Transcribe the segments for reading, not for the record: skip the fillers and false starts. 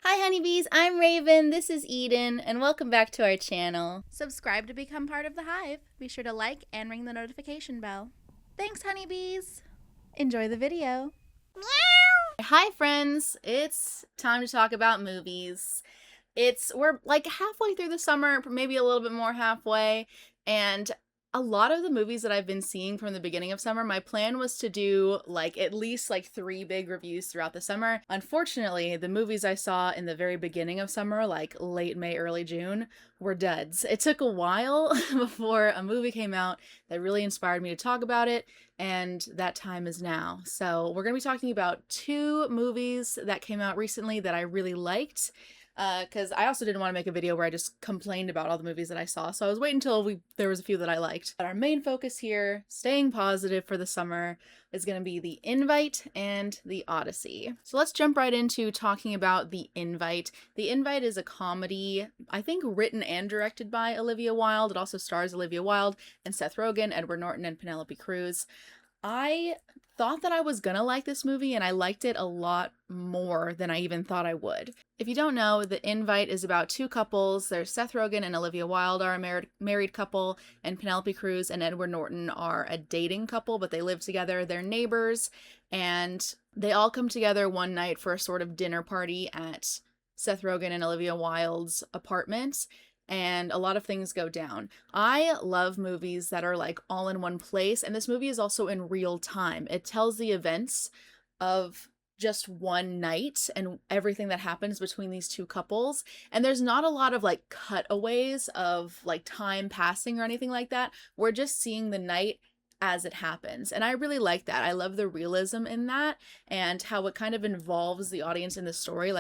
Hi honeybees, I'm Raven, this is Eden, and welcome back to our channel. Subscribe to become part of the hive. Be sure to like and ring the notification bell. Thanks honeybees! Enjoy the video. Meow! Hi friends, it's time to talk about movies. We're like halfway through the summer, maybe a little bit more halfway, and a lot of the movies that I've been seeing from the beginning of summer, my plan was to do at least 3 big reviews throughout the summer. Unfortunately, the movies I saw in the very beginning of summer, like late May, early June, were duds. It took a while before a movie came out that really inspired me to talk about it, and that time is now. So we're going to be talking about 2 movies that came out recently that I really liked. Because I also didn't want to make a video where I just complained about all the movies that I saw, so I was waiting until there was a few that I liked. But our main focus here, staying positive for the summer, is going to be The Invite and The Odyssey. So let's jump right into talking about The Invite. The Invite is a comedy, I think written and directed by Olivia Wilde. It also stars Olivia Wilde and Seth Rogen, Edward Norton, and Penelope Cruz. I thought that I was gonna like this movie, and I liked it a lot more than I even thought I would. If you don't know, The Invite is about 2 couples. There's Seth Rogen and Olivia Wilde are a married couple, and Penelope Cruz and Edward Norton are a dating couple, but they live together. They're neighbors, and they all come together one night for a sort of dinner party at Seth Rogen and Olivia Wilde's apartment. And a lot of things go down. I love movies that are all in one place, and this movie is also in real time. It tells the events of just one night and everything that happens between these 2 couples, and there's not a lot of cutaways of time passing or anything like that. We're just seeing the night as it happens, and I really like that. I love the realism in that and how it kind of involves the audience in the story.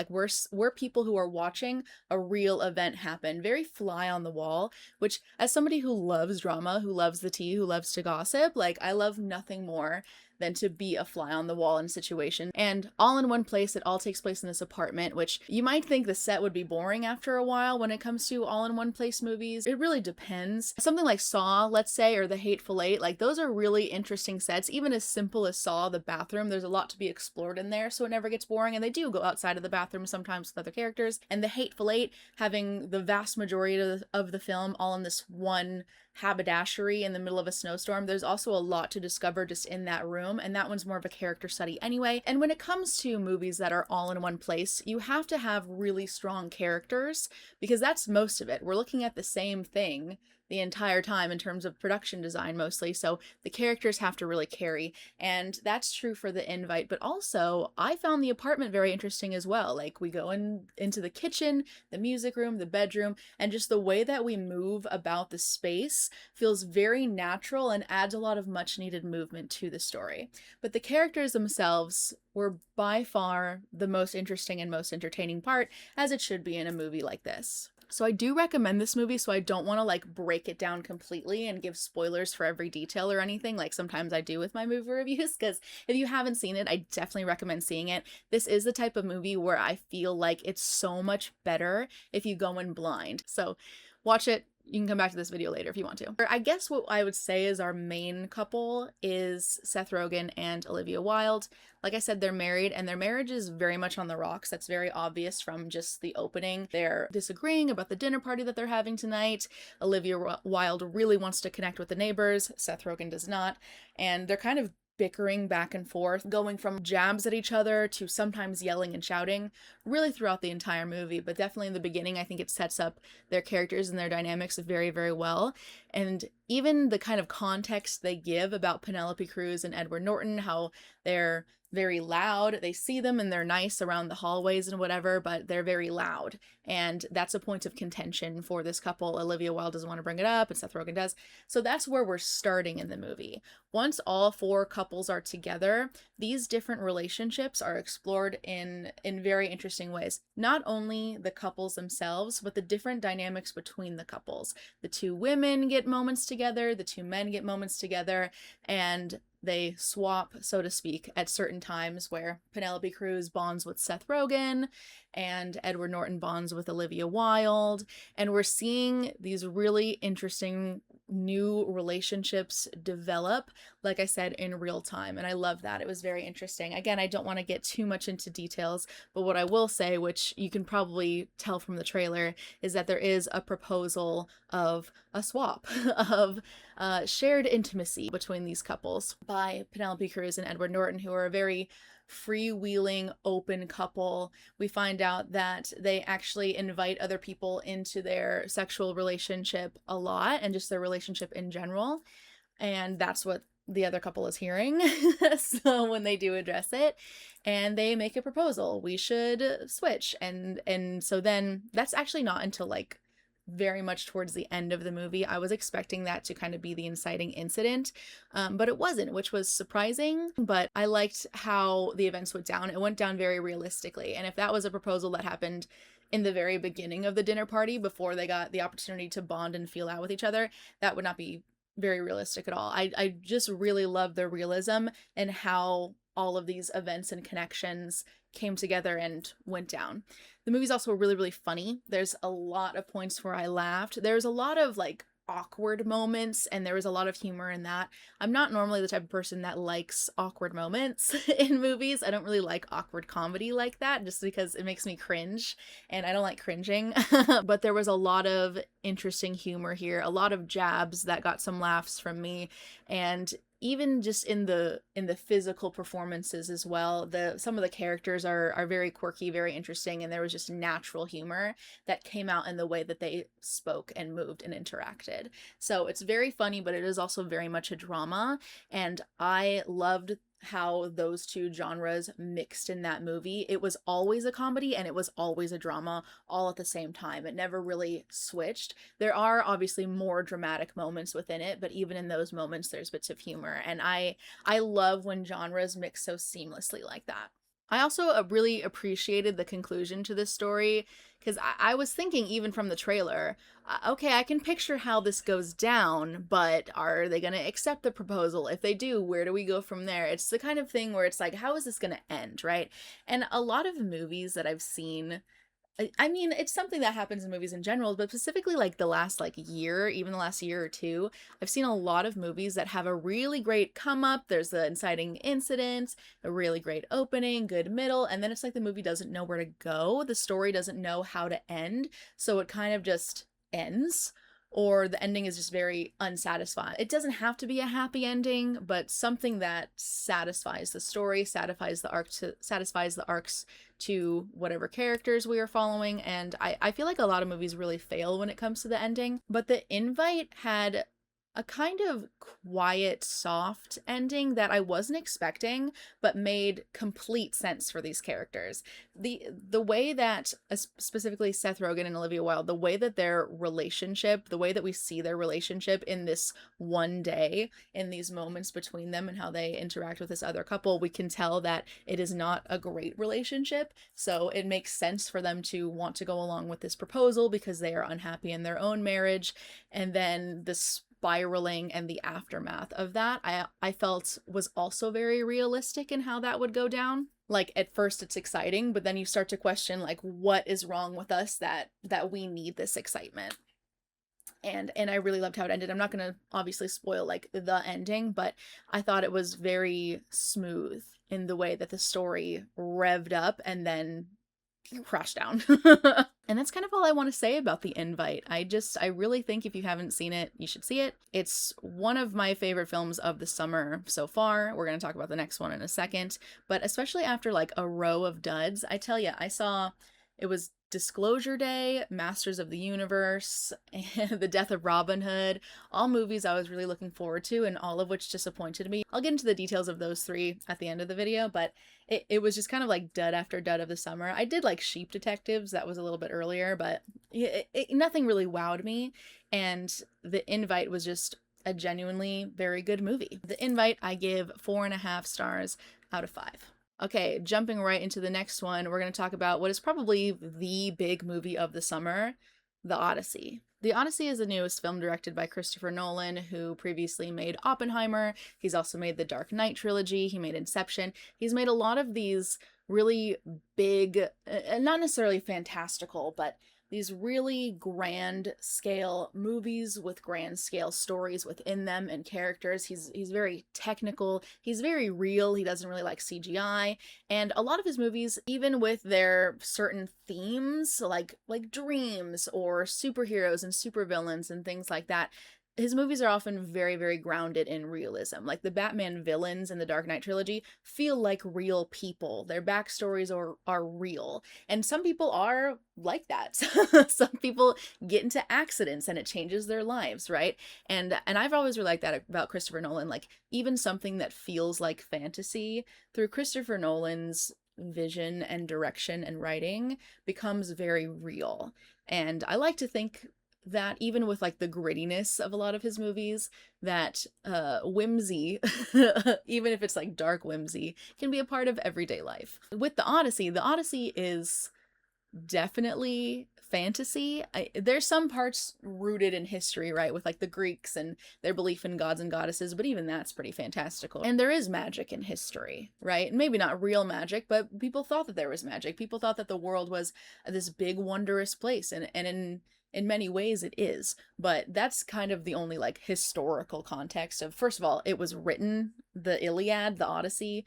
We're people who are watching a real event happen, very fly on the wall, which, as somebody who loves drama, who loves the tea, who loves to gossip, I love nothing more than to be a fly on the wall in a situation. And all in one place, it all takes place in this apartment, which you might think the set would be boring after a while when it comes to all in one place movies. It really depends. Something like Saw, let's say, or The Hateful Eight, those are really interesting sets. Even as simple as Saw, the bathroom, there's a lot to be explored in there, so it never gets boring, and they do go outside of the bathroom sometimes with other characters. And The Hateful Eight, having the vast majority of the film all in this one haberdashery in the middle of a snowstorm, there's also a lot to discover just in that room, and that one's more of a character study anyway. And when it comes to movies that are all in one place, you have to have really strong characters, because that's most of it. We're looking at the same thing the entire time in terms of production design mostly, so the characters have to really carry, and that's true for The Invite. But also, I found the apartment very interesting as well. We go into the kitchen, the music room, the bedroom, and just the way that we move about the space feels very natural and adds a lot of much needed movement to the story. But the characters themselves were by far the most interesting and most entertaining part, as it should be in a movie like this. So I do recommend this movie, so I don't want to break it down completely and give spoilers for every detail or anything like sometimes I do with my movie reviews, because if you haven't seen it, I definitely recommend seeing it. This is the type of movie where I feel like it's so much better if you go in blind. So watch it. You can come back to this video later if you want to. I guess what I would say is our main couple is Seth Rogen and Olivia Wilde. Like I said, they're married, and their marriage is very much on the rocks. That's very obvious from just the opening. They're disagreeing about the dinner party that they're having tonight. Olivia Wilde really wants to connect with the neighbors. Seth Rogen does not. And they're kind of bickering back and forth, going from jabs at each other to sometimes yelling and shouting, really throughout the entire movie. But definitely in the beginning, I think it sets up their characters and their dynamics very, very well. And even the kind of context they give about Penelope Cruz and Edward Norton, how they're very loud. They see them and they're nice around the hallways and whatever, but they're very loud. And that's a point of contention for this couple. Olivia Wilde doesn't want to bring it up, and Seth Rogen does. So that's where we're starting in the movie. Once all 4 couples are together, these different relationships are explored in very interesting ways. Not only the couples themselves, but the different dynamics between the couples. The 2 women get moments together, the 2 men get moments together, and they swap, so to speak, at certain times where Penelope Cruz bonds with Seth Rogen and Edward Norton bonds with Olivia Wilde. And we're seeing these really interesting new relationships develop, like I said, in real time. And I love that. It was very interesting. Again, I don't want to get too much into details, but what I will say, which you can probably tell from the trailer, is that there is a proposal of a swap of shared intimacy between these couples by Penelope Cruz and Edward Norton, who are a very freewheeling, open couple. We find out that they actually invite other people into their sexual relationship a lot, and just their relationship in general. And that's what the other couple is hearing. So when they do address it, and they make a proposal, we should switch. And so then that's actually not until like very much towards the end of the movie. I was expecting that to kind of be the inciting incident, but it wasn't, which was surprising. But I liked how the events went down. It went down very realistically. And if that was a proposal that happened in the very beginning of the dinner party, before they got the opportunity to bond and feel out with each other, that would not be very realistic at all. I just really love the realism and how all of these events and connections came together and went down. The movie's also really, really funny. There's a lot of points where I laughed. There's a lot of like awkward moments, and there was a lot of humor in that. I'm not normally the type of person that likes awkward moments in movies. I don't really like awkward comedy like that, just because it makes me cringe, and I don't like cringing. But there was a lot of interesting humor here, a lot of jabs that got some laughs from me, and even just in the physical performances as well. Some of the characters are very quirky, very interesting, and there was just natural humor that came out in the way that they spoke and moved and interacted. So it's very funny, but it is also very much a drama, and I loved how those two genres mixed in that movie. It was always a comedy and it was always a drama all at the same time. It never really switched. There are obviously more dramatic moments within it, but even in those moments there's bits of humor, and I love when genres mix so seamlessly like that. I also really appreciated the conclusion to this story, because I was thinking, even from the trailer, okay, I can picture how this goes down, but are they going to accept the proposal? If they do, where do we go from there? It's the kind of thing where it's like, how is this going to end, right? And a lot of movies that I've seen, I mean, it's something that happens in movies in general, but specifically like the last like year, even the last year or two, I've seen a lot of movies that have a really great come up. There's the inciting incident, a really great opening, good middle, and then it's like the movie doesn't know where to go. The story doesn't know how to end, so it kind of just ends, or the ending is just very unsatisfying. It doesn't have to be a happy ending, but something that satisfies the story, satisfies the arcs to whatever characters we are following. And I feel like a lot of movies really fail when it comes to the ending, but The Invite had a kind of quiet, soft ending that I wasn't expecting, but made complete sense for these characters. The way that, specifically Seth Rogen and Olivia Wilde, the way that their relationship, the way that we see their relationship in this one day, in these moments between them and how they interact with this other couple, we can tell that it is not a great relationship. So it makes sense for them to want to go along with this proposal because they are unhappy in their own marriage. And then this spiraling and the aftermath of that, I felt was also very realistic in how that would go down. Like, at first it's exciting, but then you start to question, like, what is wrong with us that we need this excitement. And I really loved how it ended. I'm not going to obviously spoil like the ending, but I thought it was very smooth in the way that the story revved up and then crash down. And that's kind of all I want to say about The Invite. I really think if you haven't seen it, you should see it. It's one of my favorite films of the summer so far. We're going to talk about the next one in a second, but especially after like a row of duds, I tell you, it was Disclosure Day, Masters of the Universe, and The Death of Robin Hood, all movies I was really looking forward to, and all of which disappointed me. I'll get into the details of those three at the end of the video, but it was just kind of like dud after dud of the summer. I did like Sheep Detectives, that was a little bit earlier, but nothing really wowed me, and The Invite was just a genuinely very good movie. The Invite, I give 4.5 stars out of 5. Okay, jumping right into the next one, we're going to talk about what is probably the big movie of the summer, The Odyssey. The Odyssey is the newest film directed by Christopher Nolan, who previously made Oppenheimer. He's also made the Dark Knight trilogy. He made Inception. He's made a lot of these really big, not necessarily fantastical, but these really grand scale movies with grand scale stories within them and characters. He's very technical. He's very real. He doesn't really like CGI. And a lot of his movies, even with their certain themes, like dreams or superheroes and supervillains and things like that, his movies are often very, very grounded in realism. Like the Batman villains in the Dark Knight trilogy feel like real people. Their backstories are real. And some people are like that. Some people get into accidents and it changes their lives, right? And I've always really liked that about Christopher Nolan. Like even something that feels like fantasy, through Christopher Nolan's vision and direction and writing, becomes very real. And I like to think that even with like the grittiness of a lot of his movies, that whimsy, even if it's like dark whimsy, can be a part of everyday life. With the Odyssey is definitely fantasy. There's some parts rooted in history, right, with like the Greeks and their belief in gods and goddesses, but even that's pretty fantastical. And there is magic in history, right? Maybe not real magic, but people thought that there was magic. People thought that the world was this big wondrous place, and in many ways it is, but that's kind of the only like historical context of, first of all, it was written, the Iliad, the Odyssey,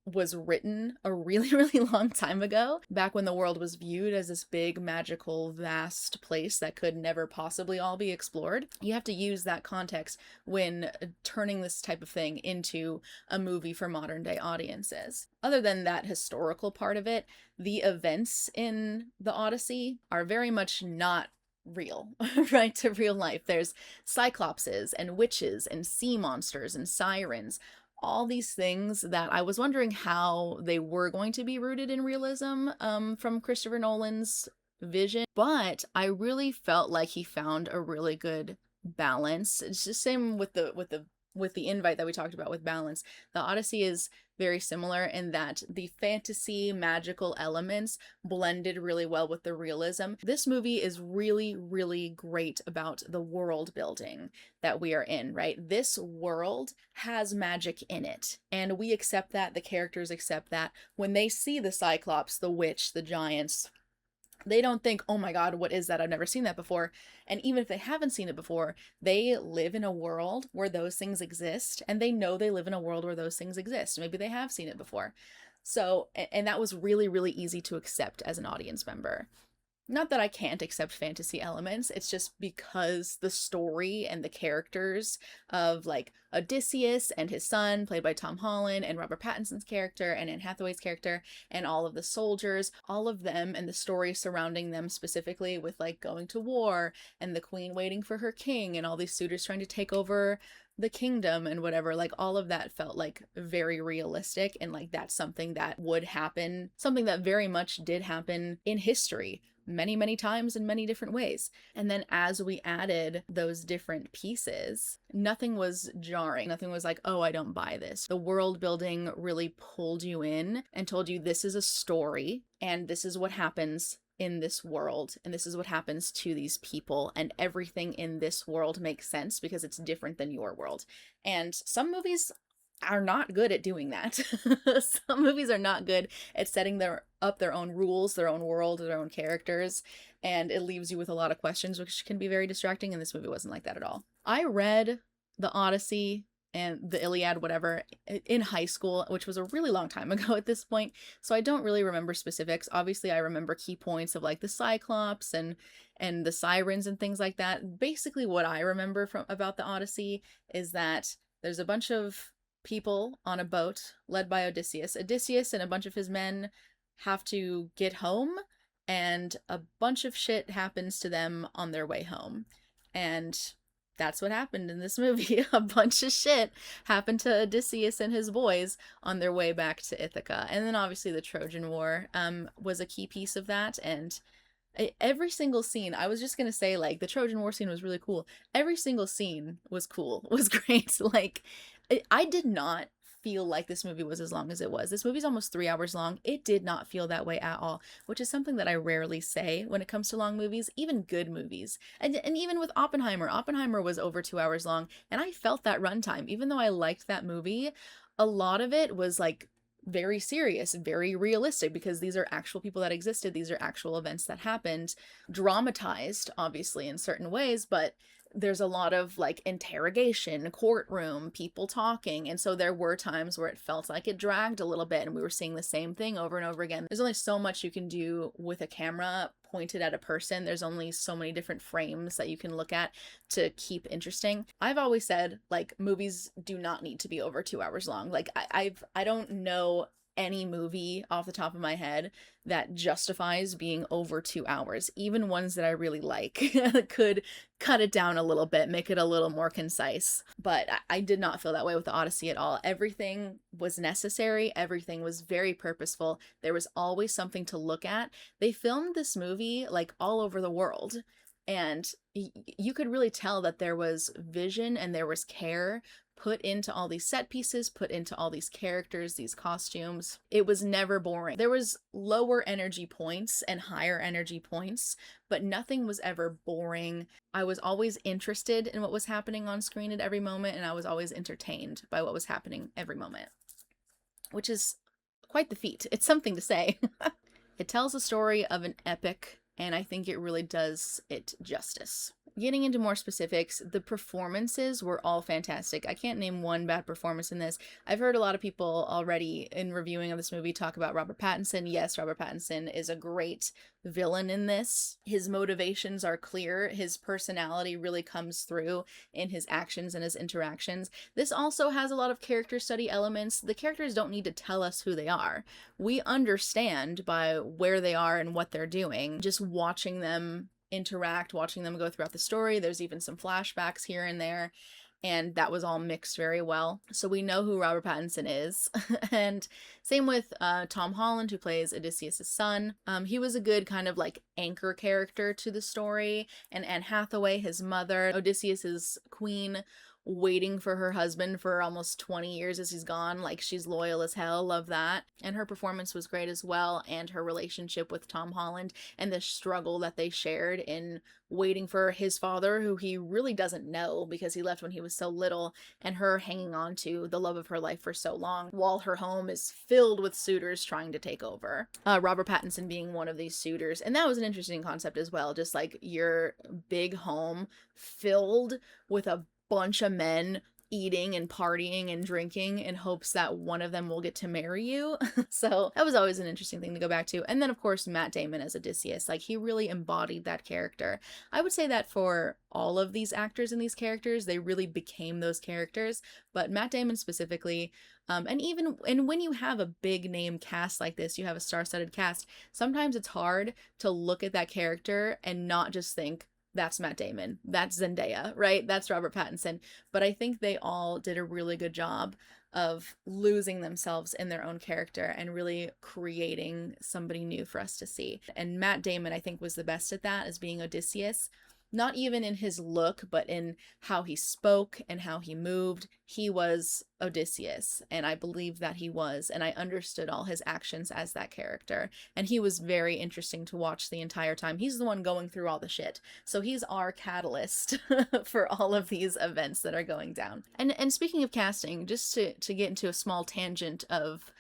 was written a really, really long time ago, back when the world was viewed as this big, magical, vast place that could never possibly all be explored. You have to use that context when turning this type of thing into a movie for modern day audiences. Other than that historical part of it, the events in the Odyssey are very much not real, right, to real life. There's cyclopses and witches and sea monsters and sirens, all these things that I was wondering how they were going to be rooted in realism from Christopher Nolan's vision, but I really felt like he found a really good balance. It's the same with the invite that we talked about with balance. The Odyssey is very similar in that the fantasy magical elements blended really well with the realism. This movie is really, really great about the world building that we are in, right? This world has magic in it, and we accept that. The characters accept that. When they see the Cyclops, the witch, the giants, they don't think, oh my God, what is that? I've never seen that before. And even if they haven't seen it before, they live in a world where those things exist, and they know they live in a world where those things exist. Maybe they have seen it before. So, and that was really, really easy to accept as an audience member. Not that I can't accept fantasy elements, it's just because the story and the characters of like Odysseus and his son, played by Tom Holland, and Robert Pattinson's character and Anne Hathaway's character, and all of the soldiers, all of them, and the story surrounding them specifically with like going to war and the queen waiting for her king and all these suitors trying to take over the kingdom and whatever, like all of that felt like very realistic, and like that's something that would happen, something that very much did happen in history many, many times in many different ways. And then as we added those different pieces, nothing was jarring. Nothing was like, oh, I don't buy this. The world building really pulled you in and told you this is a story and this is what happens in this world, and this is what happens to these people, and everything in this world makes sense because it's different than your world. And some movies are not good at doing that. Some movies are not good at setting up their own rules, their own world, their own characters, and it leaves you with a lot of questions, which can be very distracting, and this movie wasn't like that at all. I read the Odyssey and the Iliad, whatever, in high school, which was a really long time ago at this point, so I don't really remember specifics. Obviously, I remember key points of like the Cyclops and the sirens and things like that. Basically, what I remember about the Odyssey is that there's a bunch of people on a boat led by Odysseus. Odysseus and a bunch of his men have to get home, and a bunch of shit happens to them on their way home. And that's what happened in this movie. A bunch of shit happened to Odysseus and his boys on their way back to Ithaca. And then obviously the Trojan War was a key piece of that. And every single scene, I was just gonna say, like, the Trojan War scene was really cool. Every single scene was cool, was great. Like, I did not feel like this movie was as long as it was. This movie's almost 3 hours long. It did not feel that way at all, which is something that I rarely say when it comes to long movies, even good movies. And even with Oppenheimer was over 2 hours long, and I felt that runtime. Even though I liked that movie, a lot of it was like very serious, very realistic, because these are actual people that existed. These are actual events that happened, dramatized, obviously, in certain ways, but there's a lot of like interrogation, courtroom, people talking. And so there were times where it felt like it dragged a little bit and we were seeing the same thing over and over again. There's only so much you can do with a camera pointed at a person. There's only so many different frames that you can look at to keep interesting. I've always said, like, movies do not need to be over 2 hours long. Like, I don't know any movie off the top of my head that justifies being over 2 hours. Even ones that I really like could cut it down a little bit, make it a little more concise. But I did not feel that way with the Odyssey at all. Everything was necessary. Everything was very purposeful. There was always something to look at. They filmed this movie like all over the world. And you could really tell that there was vision and there was care put into all these set pieces, put into all these characters, these costumes. It was never boring. There was lower energy points and higher energy points, but nothing was ever boring. I was always interested in what was happening on screen at every moment, and I was always entertained by what was happening every moment, which is quite the feat. It's something to say. It tells a story of an epic, and I think it really does it justice. Getting into more specifics, the performances were all fantastic. I can't name one bad performance in this. I've heard a lot of people already in reviewing of this movie talk about Robert Pattinson. Yes, Robert Pattinson is a great villain in this. His motivations are clear. His personality really comes through in his actions and his interactions. This also has a lot of character study elements. The characters don't need to tell us who they are. We understand by where they are and what they're doing. Just watching them interact, watching them go throughout the story. There's even some flashbacks here and there, and that was all mixed very well. So we know who Robert Pattinson is. And same with Tom Holland, who plays Odysseus' son. He was a good kind of like anchor character to the story. And Anne Hathaway, his mother, Odysseus' queen, waiting for her husband for almost 20 years as he's gone. Like, she's loyal as hell. Love that. And her performance was great as well, and her relationship with Tom Holland and the struggle that they shared in waiting for his father, who he really doesn't know because he left when he was so little, and her hanging on to the love of her life for so long while her home is filled with suitors trying to take over. Robert Pattinson being one of these suitors. And that was an interesting concept as well. Just like your big home filled with a bunch of men eating and partying and drinking in hopes that one of them will get to marry you. So that was always an interesting thing to go back to. And then of course Matt Damon as Odysseus, like, he really embodied that character. I would say that for all of these actors and these characters, they really became those characters, but Matt Damon specifically, and when you have a big name cast like this, you have a star-studded cast, sometimes it's hard to look at that character and not just think, that's Matt Damon, that's Zendaya, right? That's Robert Pattinson. But I think they all did a really good job of losing themselves in their own character and really creating somebody new for us to see. And Matt Damon, I think, was the best at that, as being Odysseus. Not even in his look, but in how he spoke and how he moved. He was Odysseus, and I believe that he was, and I understood all his actions as that character. And he was very interesting to watch the entire time. He's the one going through all the shit. So he's our catalyst for all of these events that are going down. And speaking of casting, just to get into a small tangent of,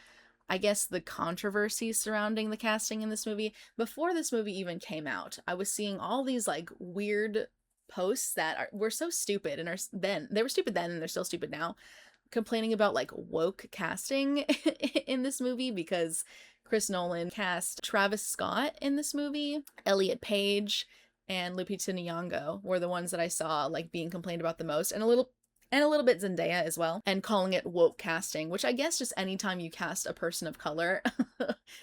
I guess, the controversy surrounding the casting in this movie. Before this movie even came out, I was seeing all these like weird posts that were so stupid, and they were stupid then and they're still stupid now, complaining about like woke casting in this movie, because Chris Nolan cast Travis Scott in this movie. Elliot Page and Lupita Nyong'o were the ones that I saw like being complained about the most, and a little bit Zendaya as well, and calling it woke casting, which I guess just anytime you cast a person of color,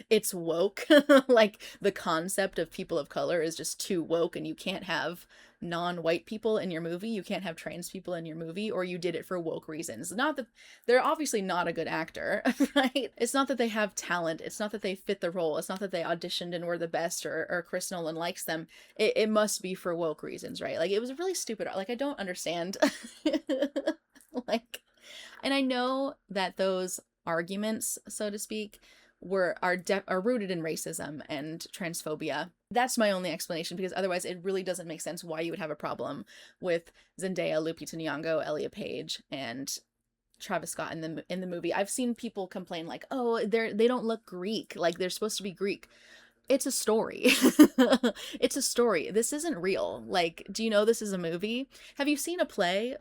it's woke. Like, the concept of people of color is just too woke, and you can't have non-white people in your movie, you can't have trans people in your movie, or you did it for woke reasons. Not that they're obviously not a good actor, right? It's not that they have talent, it's not that they fit the role, it's not that they auditioned and were the best, or Chris Nolan likes them. It must be for woke reasons, right? Like, it was really stupid. Like, I don't understand. Like, And I know that those arguments, so to speak, are rooted in racism and transphobia. That's my only explanation, because otherwise it really doesn't make sense why you would have a problem with Zendaya, Lupita Nyong'o, Elliot Page, and Travis Scott in the movie. I've seen people complain like, "Oh, they don't look Greek, like they're supposed to be Greek." It's a story. It's a story. This isn't real. Like, do you know this is a movie? Have you seen a play?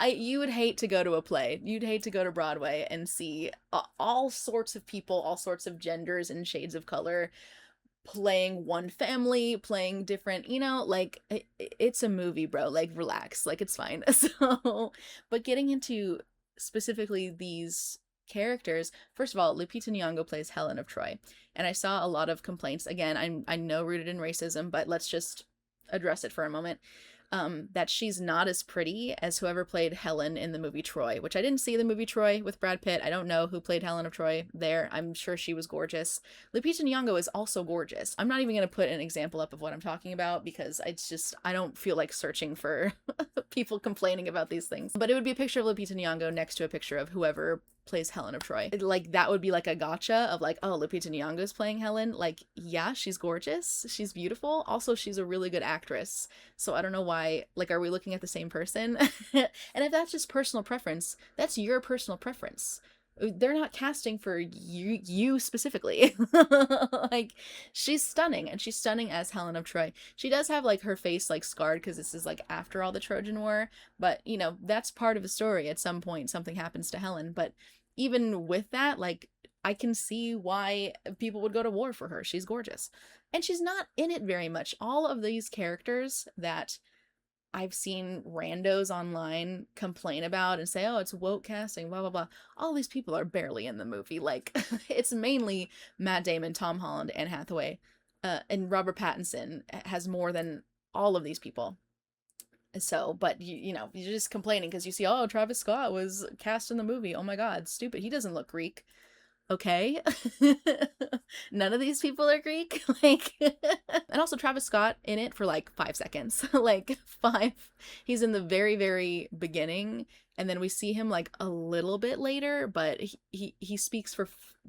You would hate to go to a play. You'd hate to go to Broadway and see all sorts of people, all sorts of genders and shades of color playing one family, playing different, like it's a movie, bro. Like, relax. Like, it's fine. So, but getting into specifically these characters, first of all, Lupita Nyong'o plays Helen of Troy, and I saw a lot of complaints. Again, I know rooted in racism, but let's just address it for a moment. That she's not as pretty as whoever played Helen in the movie Troy, which I didn't see the movie Troy with Brad Pitt. I don't know who played Helen of Troy there. I'm sure she was gorgeous. Lupita Nyong'o is also gorgeous. I'm not even going to put an example up of what I'm talking about, because I don't feel like searching for people complaining about these things. But it would be a picture of Lupita Nyong'o next to a picture of whoever plays Helen of Troy. Like, that would be like a gotcha of like, oh, Lupita Nyong'o's playing Helen. Like, yeah, she's gorgeous. She's beautiful. Also, she's a really good actress. So I don't know why, like, are we looking at the same person? And if that's just personal preference, that's your personal preference. They're not casting for you specifically. Like, she's stunning, and she's stunning as Helen of Troy. She does have like her face like scarred because this is like after all the Trojan War, but that's part of the story. At some point something happens to Helen, but even with that, like, I can see why people would go to war for her. She's gorgeous, and she's not in it very much. All of these characters that I've seen randos online complain about and say, oh, it's woke casting, blah, blah, blah. All these people are barely in the movie. Like, it's mainly Matt Damon, Tom Holland, Anne Hathaway, and Robert Pattinson has more than all of these people. So, but you're just complaining because you see, oh, Travis Scott was cast in the movie. Oh my God, stupid. He doesn't look Greek. Okay. None of these people are Greek. Like, and also Travis Scott in it for like 5 seconds. Like, 5. He's in the very, very beginning, and then we see him like a little bit later, but he speaks for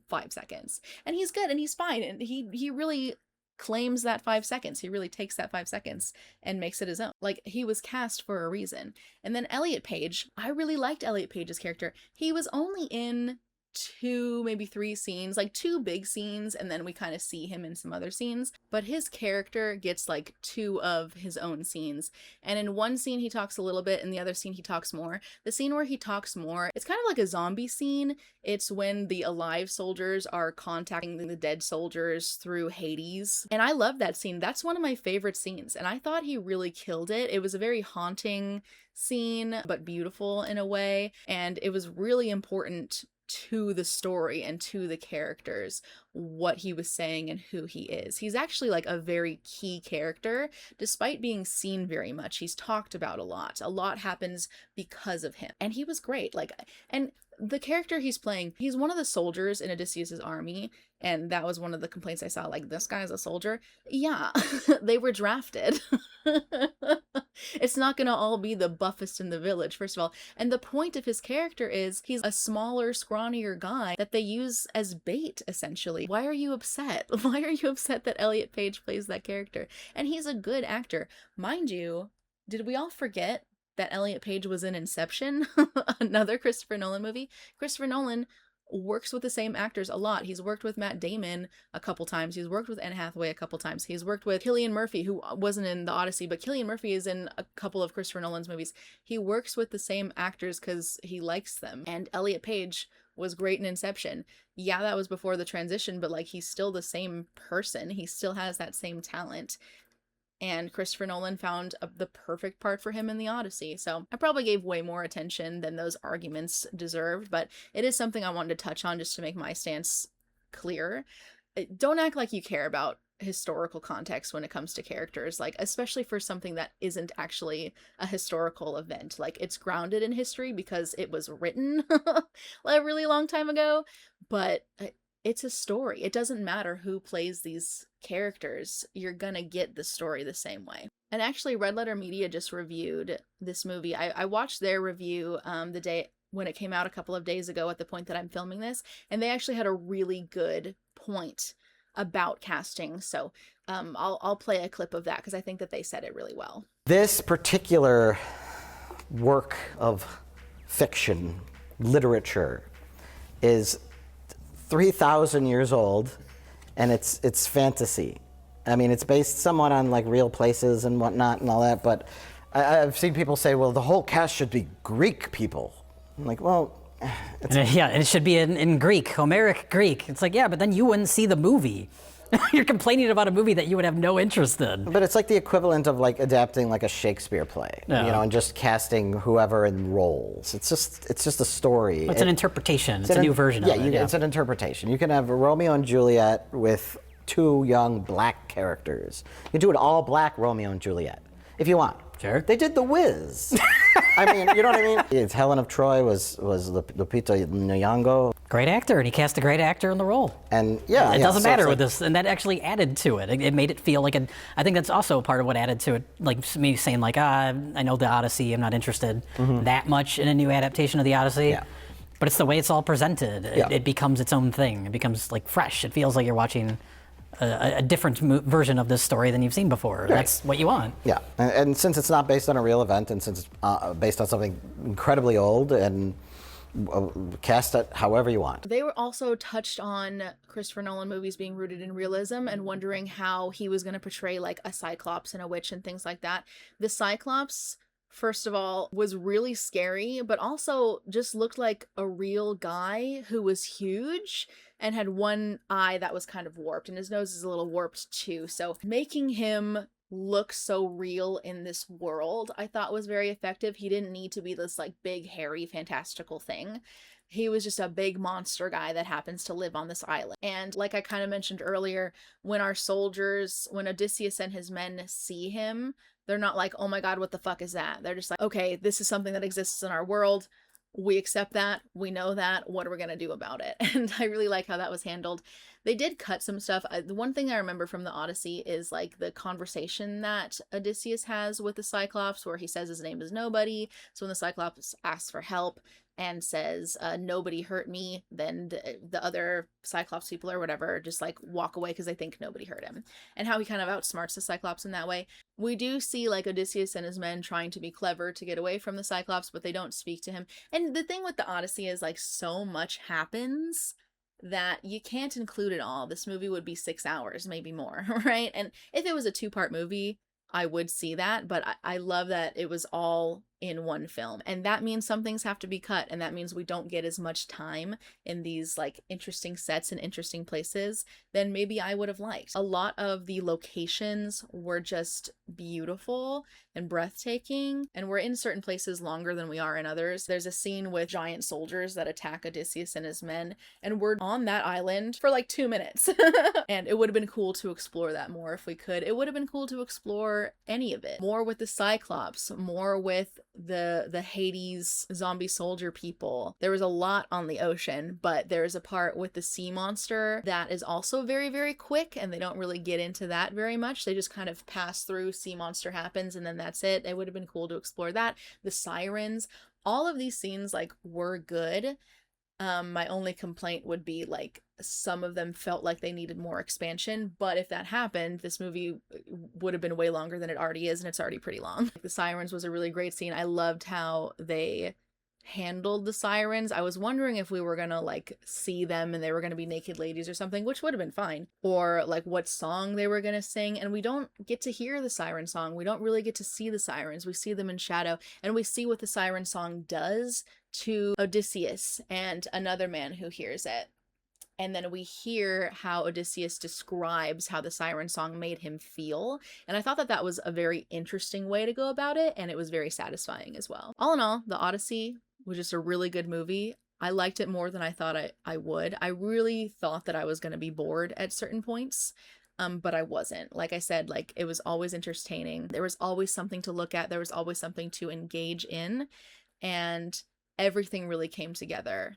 5 seconds, and he's good and he's fine, and he really claims that 5 seconds. He really takes that 5 seconds and makes it his own. Like, he was cast for a reason. And then Elliot Page, I really liked Elliot Page's character. He was only in 2, maybe 3 scenes, like 2 big scenes, and then we kind of see him in some other scenes, but his character gets like 2 of his own scenes, and in one scene he talks a little bit, in the other scene he talks more. The scene where he talks more, it's kind of like a zombie scene. It's when the alive soldiers are contacting the dead soldiers through Hades, and I love that scene. That's one of my favorite scenes, and I thought he really killed it. It was a very haunting scene, but beautiful in a way, and it was really important to the story and to the characters what he was saying and who he is. He's actually like a very key character, despite being seen very much. He's talked about a lot. A lot happens because of him, and he was great. Like, and the character he's playing, he's one of the soldiers in Odysseus's army, and that was one of the complaints I saw, like, this guy's a soldier. Yeah. They were drafted. It's not gonna all be the buffest in the village, first of all, and the point of his character is he's a smaller, scrawnier guy that they use as bait, essentially. Why are you upset? Why are you upset that Elliot Page plays that character? And he's a good actor. Mind you, did we all forget that Elliot Page was in Inception, another Christopher Nolan movie? Christopher Nolan works with the same actors a lot. He's worked with Matt Damon a couple times. He's worked with Anne Hathaway a couple times. He's worked with Cillian Murphy, who wasn't in the Odyssey, but Cillian Murphy is in a couple of Christopher Nolan's movies. He works with the same actors because he likes them. And Elliot Page was great in Inception. Yeah, that was before the transition, but like, he's still the same person. He still has that same talent. And Christopher Nolan found the perfect part for him in the Odyssey. So I probably gave way more attention than those arguments deserved, but it is something I wanted to touch on just to make my stance clear. Don't act like you care about historical context when it comes to characters, like, especially for something that isn't actually a historical event. Like, it's grounded in history because it was written a really long time ago, but it's a story. It doesn't matter who plays these characters. You're gonna get the story the same way. And actually, Red Letter Media just reviewed this movie. I watched their review the day when it came out a couple of days ago at the point that I'm filming this, and they actually had a really good point about casting. So I'll play a clip of that because I think that they said it really well. This particular work of fiction, literature, is 3,000 years old, and it's fantasy. I mean, it's based somewhat on like real places and whatnot and all that, but I've seen people say, well, the whole cast should be Greek people. I'm like, well, yeah, and it should be in Greek, Homeric Greek. It's like, yeah, but then you wouldn't see the movie. You're complaining about a movie that you would have no interest in. But it's like the equivalent of like adapting like a Shakespeare play, you know, and just casting whoever in roles. It's just a story. It's an interpretation. It's a new version of it. Yeah, it's an interpretation. You can have Romeo and Juliet with two young black characters. You can do an all black Romeo and Juliet if you want. Sure. They did The Wiz. I mean, you know what I mean? It's Helen of Troy was Lupita Nyong'o. Great actor, and he cast a great actor in the role. And yeah, it doesn't matter with this, and that actually added to it. It made it feel like I think that's also part of what added to it. Like me saying like, I know the Odyssey, I'm not interested that much in a new adaptation of the Odyssey. Yeah. But it's the way it's all presented. It becomes its own thing. It becomes like fresh. It feels like you're watching a different version of this story than you've seen before. Right. That's what you want. Yeah, and since it's not based on a real event, and since it's based on something incredibly old, and cast it however you want. They were also touched on Christopher Nolan movies being rooted in realism and wondering how he was going to portray like a Cyclops and a witch and things like that. The Cyclops, first of all, was really scary, but also just looked like a real guy who was huge and had one eye that was kind of warped, and his nose is a little warped too. So making him look so real in this world, I thought was very effective. He didn't need to be this like big, hairy, fantastical thing. He was just a big monster guy that happens to live on this island. And like I kind of mentioned earlier, when Odysseus and his men see him, they're not like, oh my God, what the fuck is that? They're just like, okay, this is something that exists in our world. We accept that. We know that. What are we going to do about it? And I really like how that was handled. They did cut some stuff. The one thing I remember from the Odyssey is like the conversation that Odysseus has with the Cyclops, where he says his name is nobody. So when the Cyclops asks for help and says, nobody hurt me, then the other Cyclops people or whatever just like walk away because they think nobody hurt him. And how he kind of outsmarts the Cyclops in that way. We do see like Odysseus and his men trying to be clever to get away from the Cyclops, but they don't speak to him. And the thing with the Odyssey is like so much happens that you can't include it all. This movie would be 6 hours, maybe more, right? And if it was a 2-part movie, I would see that, but I love that it was all in one film. And that means some things have to be cut, and that means we don't get as much time in these like interesting sets and interesting places than maybe I would have liked. A lot of the locations were just beautiful and breathtaking, and we're in certain places longer than we are in others. There's a scene with giant soldiers that attack Odysseus and his men, and we're on that island for like 2 minutes. And it would have been cool to explore that more if we could. It would have been cool to explore any of it. More with the Cyclops, more with the Hades zombie soldier people. There was a lot on the ocean, but there's a part with the sea monster that is also very, very quick, and they don't really get into that very much. They just kind of pass through, sea monster happens, and then that's it. It would have been cool to explore that. The sirens, all of these scenes like were good. My only complaint would be like some of them felt like they needed more expansion, but if that happened, this movie would have been way longer than it already is, and it's already pretty long. The sirens was a really great scene. I loved how they handled the sirens. I was wondering if we were gonna like see them and they were gonna be naked ladies or something, which would have been fine, or like what song they were gonna sing. And we don't get to hear the siren song. We don't really get to see the sirens. We see them in shadow, and we see what the siren song does to Odysseus and another man who hears it. And then we hear how Odysseus describes how the siren song made him feel. And I thought that that was a very interesting way to go about it, and it was very satisfying as well. All in all, the Odyssey was just a really good movie. I liked it more than I thought I would. I really thought that I was going to be bored at certain points, but I wasn't. Like I said, like it was always entertaining. There was always something to look at. There was always something to engage in, and everything really came together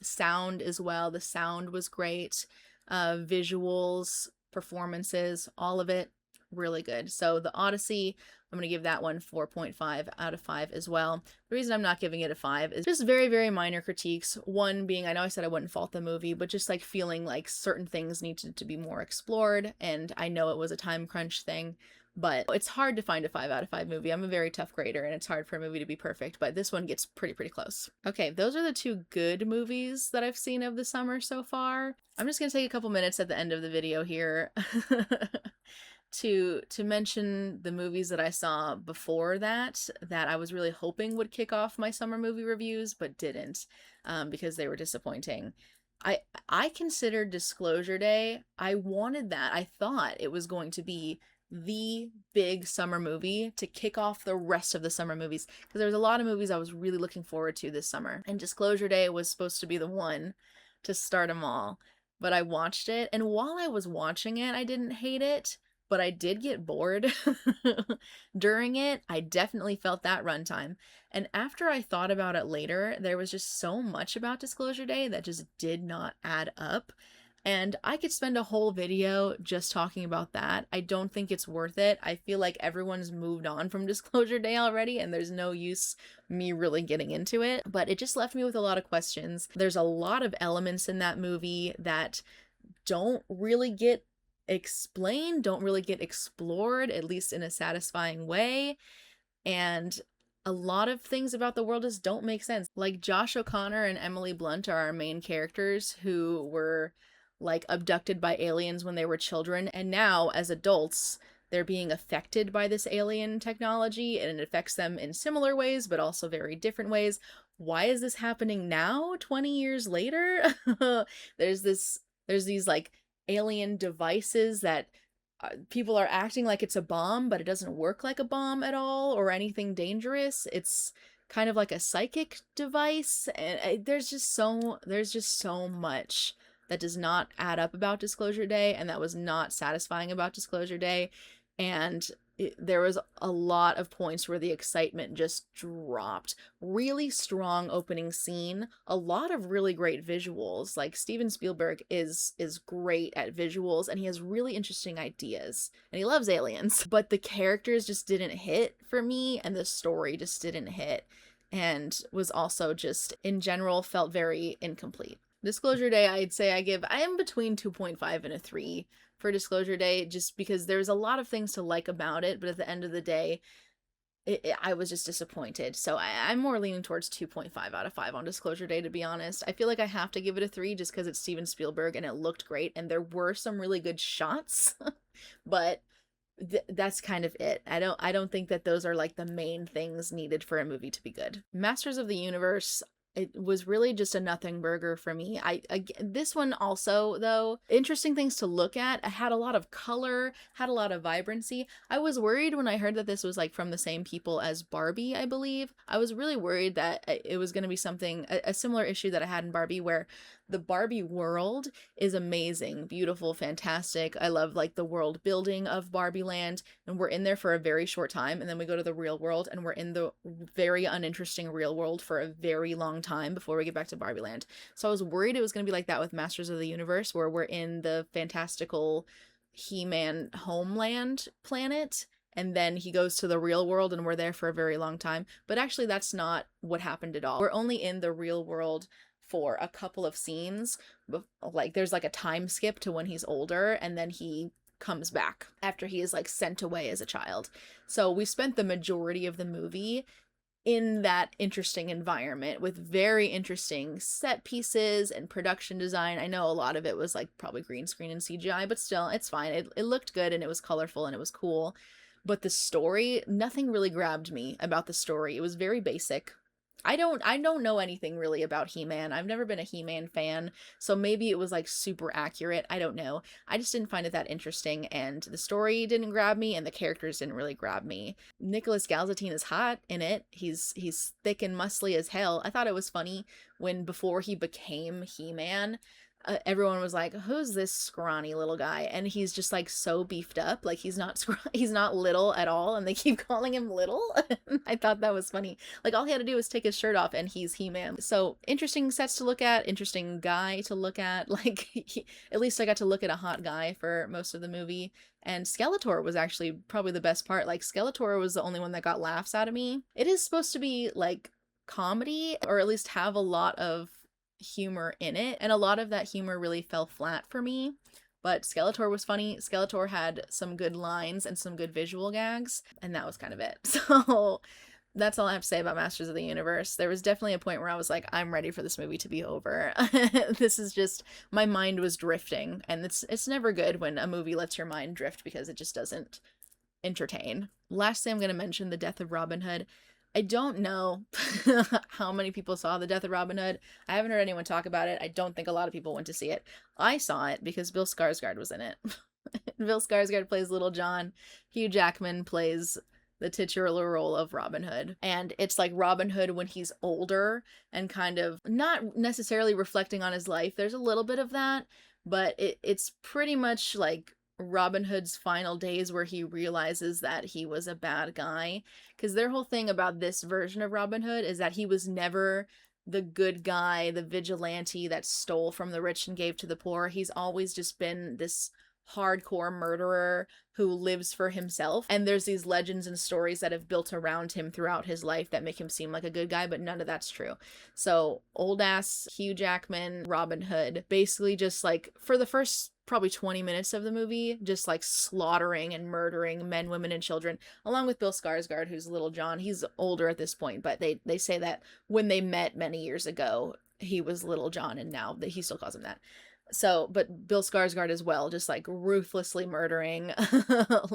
Sound as well. The sound was great. Visuals, performances, all of it really good. So the Odyssey, I'm going to give that one 4.5 out of 5 as well. The reason I'm not giving it a 5 is just very, very minor critiques. One being, I know I said I wouldn't fault the movie, but just like feeling like certain things needed to be more explored. And I know it was a time crunch thing, but it's hard to find a 5 out of 5 movie. I'm a very tough grader and it's hard for a movie to be perfect, but this one gets pretty close. Okay, those are the 2 good movies that I've seen of the summer so far. I'm just going to take a couple minutes at the end of the video here to mention the movies that I saw before that I was really hoping would kick off my summer movie reviews, but didn't, because they were disappointing. I considered Disclosure Day. I wanted that. I thought it was going to be the big summer movie to kick off the rest of the summer movies, because there was a lot of movies I was really looking forward to this summer, and Disclosure Day was supposed to be the one to start them all. But I watched it, and while I was watching it, I didn't hate it, but I did get bored during it. I definitely felt that runtime. And after I thought about it later, there was just so much about Disclosure Day that just did not add up. And I could spend a whole video just talking about that. I don't think it's worth it. I feel like everyone's moved on from Disclosure Day already, and there's no use me really getting into it. But it just left me with a lot of questions. There's a lot of elements in that movie that don't really get explained, don't really get explored, at least in a satisfying way. And a lot of things about the world just don't make sense. Like Josh O'Connor and Emily Blunt are our main characters who were like abducted by aliens when they were children, and now as adults they're being affected by this alien technology, and it affects them in similar ways but also very different ways. Why is this happening now, 20 years later? there's these like alien devices that people are acting like it's a bomb, but it doesn't work like a bomb at all or anything dangerous. It's kind of like a psychic device, and there's just so much that does not add up about Disclosure Day, and that was not satisfying about Disclosure Day. And there was a lot of points where the excitement just dropped. Really strong opening scene, a lot of really great visuals. Like Steven Spielberg is great at visuals, and he has really interesting ideas, and he loves aliens, but the characters just didn't hit for me, and the story just didn't hit, and was also just in general felt very incomplete. Disclosure Day, I'd say I am between 2.5 and a 3 for Disclosure Day, just because there's a lot of things to like about it, but at the end of the day, I was just disappointed. So I'm more leaning towards 2.5 out of 5 on Disclosure Day, to be honest. I feel like I have to give it a 3 just because it's Steven Spielberg and it looked great, and there were some really good shots, but that's kind of it. I don't think that those are like the main things needed for a movie to be good. Masters of the Universe, it was really just a nothing burger for me. This one also, though, interesting things to look at. It had a lot of color, had a lot of vibrancy. I was worried when I heard that this was like from the same people as Barbie, I believe. I was really worried that it was going to be something, a similar issue that I had in Barbie, where the Barbie world is amazing, beautiful, fantastic. I love like the world building of Barbie Land, and we're in there for a very short time, and then we go to the real world and we're in the very uninteresting real world for a very long time before we get back to Barbie Land. So I was worried it was going to be like that with Masters of the Universe, where we're in the fantastical He-Man homeland planet, and then he goes to the real world and we're there for a very long time. But actually that's not what happened at all. We're only in the real world for a couple of scenes. Like there's like a time skip to when he's older, and then he comes back after he is like sent away as a child. So we spent the majority of the movie in that interesting environment with very interesting set pieces and production design. I know a lot of it was like probably green screen and CGI, but still, it's fine. It looked good, and it was colorful, and it was cool. But the story, nothing really grabbed me about the story. It was very basic. I don't know anything really about He-Man. I've never been a He-Man fan, so maybe it was like super accurate. I don't know. I just didn't find it that interesting, and the story didn't grab me, and the characters didn't really grab me. Nicholas Galzatine is hot in it. He's thick and muscly as hell. I thought it was funny when before he became He-Man, everyone was like, who's this scrawny little guy? And he's just like so beefed up, like he's not he's not little at all, and they keep calling him little. I thought that was funny. Like all he had to do was take his shirt off and he's He-Man. So interesting sets to look at, interesting guy to look at. Like at least I got to look at a hot guy for most of the movie. And Skeletor was actually probably the best part. Like Skeletor was the only one that got laughs out of me. It is supposed to be like comedy, or at least have a lot of humor in it, and a lot of that humor really fell flat for me. But Skeletor was funny. Skeletor had some good lines and some good visual gags, and that was kind of it. So that's all I have to say about Masters of the Universe. There was definitely a point where I was like, I'm ready for this movie to be over. This is just, my mind was drifting, and it's never good when a movie lets your mind drift because it just doesn't entertain. Lastly, I'm going to mention the death of Robin Hood. I don't know how many people saw the death of Robin Hood. I haven't heard anyone talk about it. I don't think a lot of people went to see it. I saw it because Bill Skarsgård was in it. Bill Skarsgård plays Little John. Hugh Jackman plays the titular role of Robin Hood. And it's like Robin Hood when he's older and kind of not necessarily reflecting on his life. There's a little bit of that, but it's pretty much like Robin Hood's final days where he realizes that he was a bad guy. Because their whole thing about this version of Robin Hood is that he was never the good guy, the vigilante that stole from the rich and gave to the poor. He's always just been this hardcore murderer who lives for himself, and there's these legends and stories that have built around him throughout his life that make him seem like a good guy, but none of that's true. So old ass Hugh Jackman Robin Hood basically just like for the first probably 20 minutes of the movie just like slaughtering and murdering men, women, and children, along with Bill Skarsgård, who's Little John. He's older at this point, but they say that when they met many years ago he was Little John, and now that he still calls him that. So, but Bill Skarsgård as well, just like ruthlessly murdering,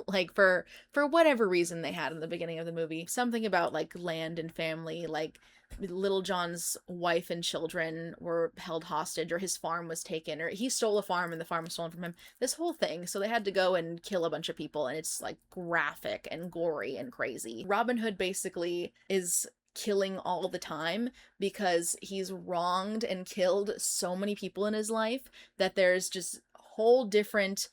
like for whatever reason they had in the beginning of the movie. Something about like land and family, like Little John's wife and children were held hostage, or his farm was taken, or he stole a farm and the farm was stolen from him. This whole thing. So they had to go and kill a bunch of people, and it's like graphic and gory and crazy. Robin Hood basically is killing all the time because he's wronged and killed so many people in his life that there's just whole different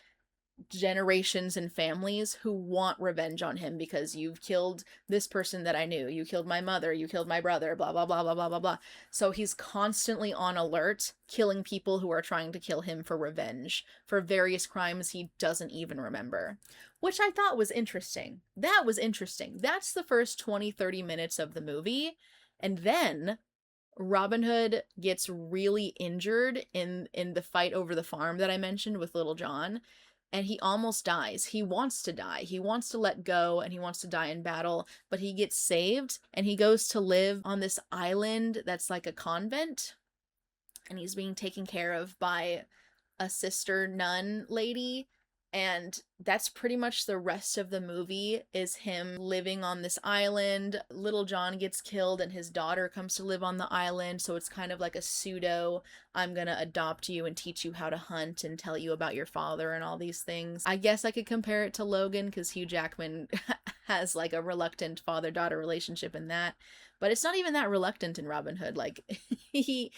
generations and families who want revenge on him because you've killed this person that I knew, you killed my mother, you killed my brother, blah blah blah blah blah blah blah. So he's constantly on alert, killing people who are trying to kill him for revenge for various crimes he doesn't even remember, which I thought was interesting. That was interesting. That's the first 20-30 minutes of the movie, and then Robin Hood gets really injured in the fight over the farm that I mentioned with Little John. And he almost dies. He wants to die. He wants to let go, and he wants to die in battle, but he gets saved, and he goes to live on this island that's like a convent, and he's being taken care of by a sister nun lady. And that's pretty much the rest of the movie, is him living on this island. Little John gets killed and his daughter comes to live on the island, so it's kind of like a pseudo, I'm gonna adopt you and teach you how to hunt and tell you about your father and all these things. I guess I could compare it to Logan because Hugh Jackman has like a reluctant father-daughter relationship in that. But it's not even that reluctant in Robin Hood. Like he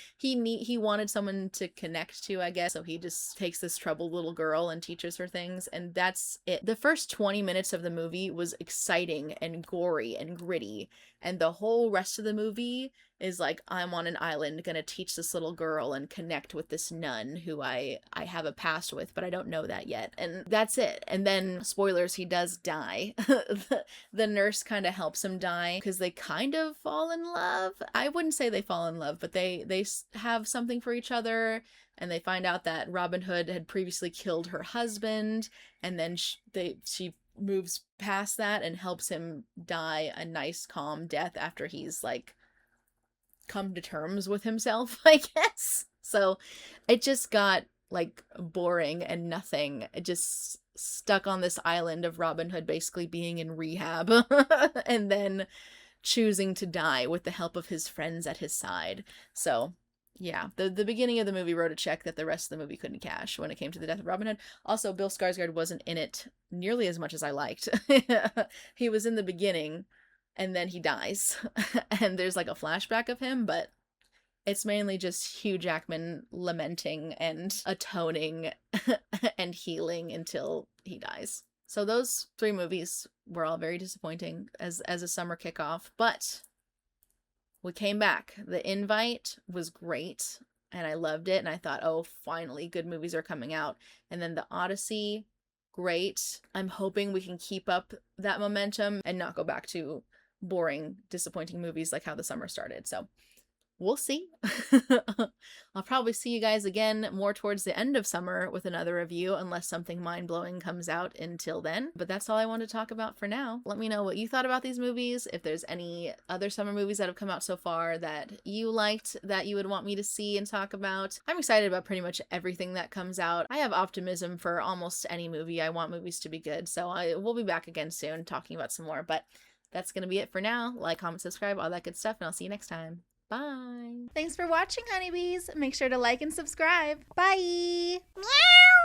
wanted someone to connect to, I guess. So he just takes this troubled little girl and teaches her things, and that's it. The first 20 minutes of the movie was exciting and gory and gritty, and the whole rest of the movie is like, I'm on an island gonna teach this little girl and connect with this nun who I have a past with, but I don't know that yet. And that's it. And then, spoilers, he does die. The nurse kind of helps him die because they kind of fall in love. I wouldn't say they fall in love, but they have something for each other, and they find out that Robin Hood had previously killed her husband, and then she moves past that and helps him die a nice calm death after he's like come to terms with himself, I guess. So it just got like boring and nothing. It just stuck on this island of Robin Hood basically being in rehab and then choosing to die with the help of his friends at his side. So yeah, the beginning of the movie wrote a check that the rest of the movie couldn't cash when it came to the death of Robin Hood. Also, Bill Skarsgård wasn't in it nearly as much as I liked. He was in the beginning, and then he dies. And there's like a flashback of him, but It's mainly just Hugh Jackman lamenting and atoning and healing until he dies. So those 3 movies were all very disappointing as a summer kickoff, but we came back. The Invite was great, and I loved it, and I thought, oh, finally, good movies are coming out. And then the Odyssey, great. I'm hoping we can keep up that momentum and not go back to boring, disappointing movies like how the summer started. So we'll see. I'll probably see you guys again more towards the end of summer with another review, unless something mind-blowing comes out until then. But that's all I want to talk about for now. Let me know what you thought about these movies, if there's any other summer movies that have come out so far that you liked that you would want me to see and talk about. I'm excited about pretty much everything that comes out. I have optimism for almost any movie. I want movies to be good, so we'll be back again soon talking about some more. But that's going to be it for now. Like, comment, subscribe, all that good stuff, and I'll see you next time. Bye. Thanks for watching, honeybees. Make sure to like and subscribe. Bye. Meow.